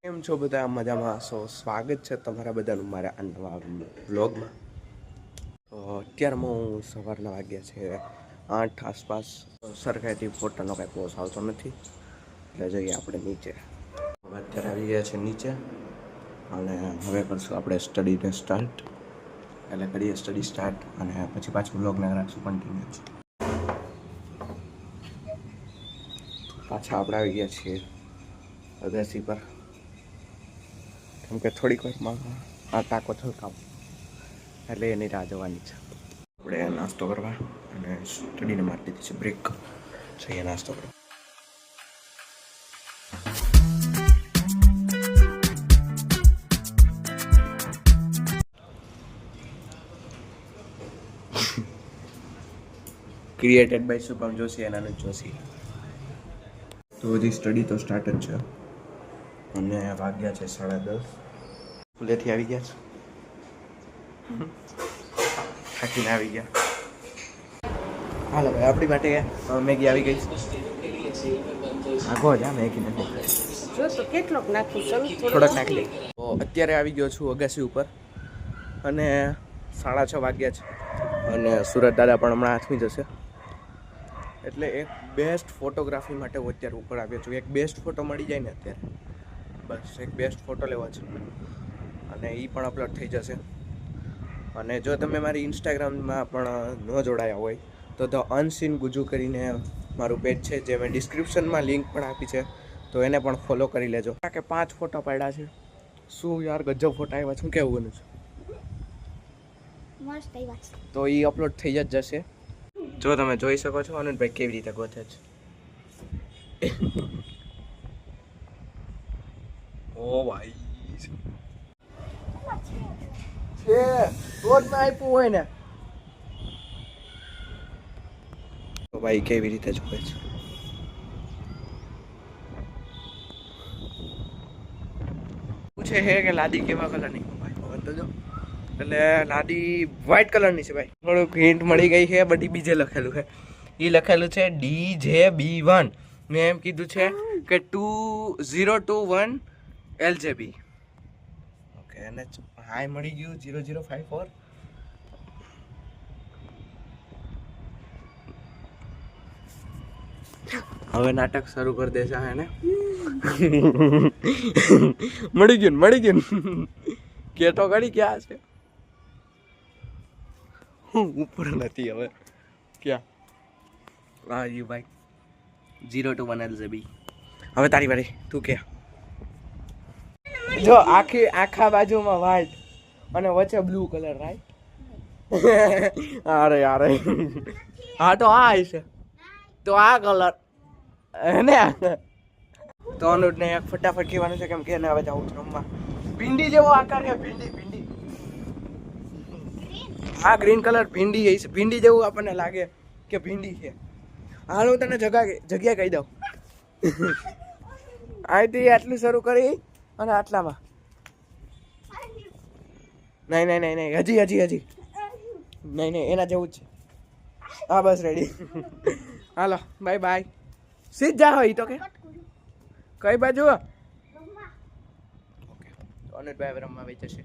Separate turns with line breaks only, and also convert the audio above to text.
કેમ છો બધા મજામાં છો? સ્વાગત છે તમારા બધાનું મારા આ નવા વ્લોગમાં. તો અત્યારમાં હું સવારના વાગ્યા છે 8 આસપાસ. સરખેથી ફોટાનો કાંઈ પોસ આવતો નથી એટલે જઈએ આપણે નીચે. હવે અત્યારે આવી ગયા છે નીચે અને હવે કરશું આપણે સ્ટડીને સ્ટાર્ટ. એટલે કરીએ સ્ટડી સ્ટાર્ટ અને પછી પાછું વ્લોગને રાખશું કન્ટિન્યુ. પાછા આપણે આવી ગયા છીએ અગાસી પર, કેમ કે થોડીક વારમાં આ ટાંકો છલકાવ એટલે એની રાહ જોવાની છે. આપણે નાસ્તો કરવા અને સ્ટડીને મારી દીધી છે બ્રેક. જઈએ નાસ્તો કરવા. ક્રિએટેડ બાય શુભમ જોશી અને અનુજ જોશી. તો હજી સ્ટડી તો સ્ટાર્ટ જ છે અને વાગ્યા છે 10:30. સ્કૂલેથી આવી ગયા છે, થાકીને આવી ગયા. હાલો ભાઈ, આપણી માટે મેગી આવી ગઈ. આખો જ આ મેગી નથી
જો તો કેટલોક નાખું છું,
થોડોક નાખી લઈ. તો અત્યારે આવી ગયો છું અગાસી ઉપર અને 6:30 વાગ્યા છે અને સુરત દાદા પણ હમણાં હાથમી જશે. એટલે એક બેસ્ટ ફોટોગ્રાફી માટે હું અત્યારે ઉપર આવ્યો છું. એક બેસ્ટ ફોટો મળી જાય ને અત્યારે, બસ એક બેસ્ટ ફોટો લેવો છે અને એ પણ અપલોડ થઈ જશે. અને જો તમે મારી ઇન્સ્ટાગ્રામમાં પણ ન જોડાયા હોય તો ધ અનસીન ગુજુ કરીને મારું પેજ છે, જે મેં ડિસ્ક્રિપ્શનમાં લિંક પણ આપી છે, તો એને પણ ફોલો કરી લેજો. કે 5 ફોટા પાડ્યા છે. શું યાર ગજબ ફોટા આવ્યા. શું કહેવું બનું છે?
મસ્ત આવ્યા છે.
તો એ અપલોડ થઈ જ જશે. જો તમે જોઈ શકો છો અનંતભાઈ કેવી રીતે ગોતે છે. ઓ ભાઈ છે તો જ આપ્યું હોય ને. તો ભાઈ કેવી રીતે જોવે છે. પૂછે છે કે લાદી કેવા કલરની? ભાઈ તો જો એટલે લાદી વ્હાઈટ કલરની છે ભાઈ. થોડુંક હિન્ટ મળી ગઈ છે. બધી બીજે લખેલું છે. એ લખેલું છે DJB1. મેં એમ કીધું છે કે 2021 LJB. ઓકે, અને હાઈ મળી ગયું 0054. હવે નાટક શરૂ કરી દેશે એને. મળી ગયું કે તો ઘડી ક્યાં છે? ઉપર નથી હવે ક્યાં? હા જી ભાઈ 021 LJB. હવે તારી વારી, તું કે. જો આખા બાજુમાં વ્હાઈટ અને વચ્ચે બ્લુ કલર, રાઈટ? અરે યાર, હા તો આ છે, તો આ કલર ને. તો અનુજને એક ફટાફટ કહેવાનું છે, કેમ કે એને હવે જવું છે રમવા. ભીંડી જેવો આકાર છે, ભીંડી. હા ગ્રીન કલર ભીંડી છે. ભીંડી જેવું આપણને લાગે કે ભીંડી છે. હાલ હું તને જગ્યા કહી દઉં. અહીંથી આટલું શરૂ કરી અને આટલામાં. નહીં હજી નહીં એના જેવું જ છે. હા બસ રેડી. હાલો બાય બાય. સીધ જા હોય તો કે કઈ બાજુ? ઓકે, તો અનુજભાઈ હવે રમવા વહી જશે.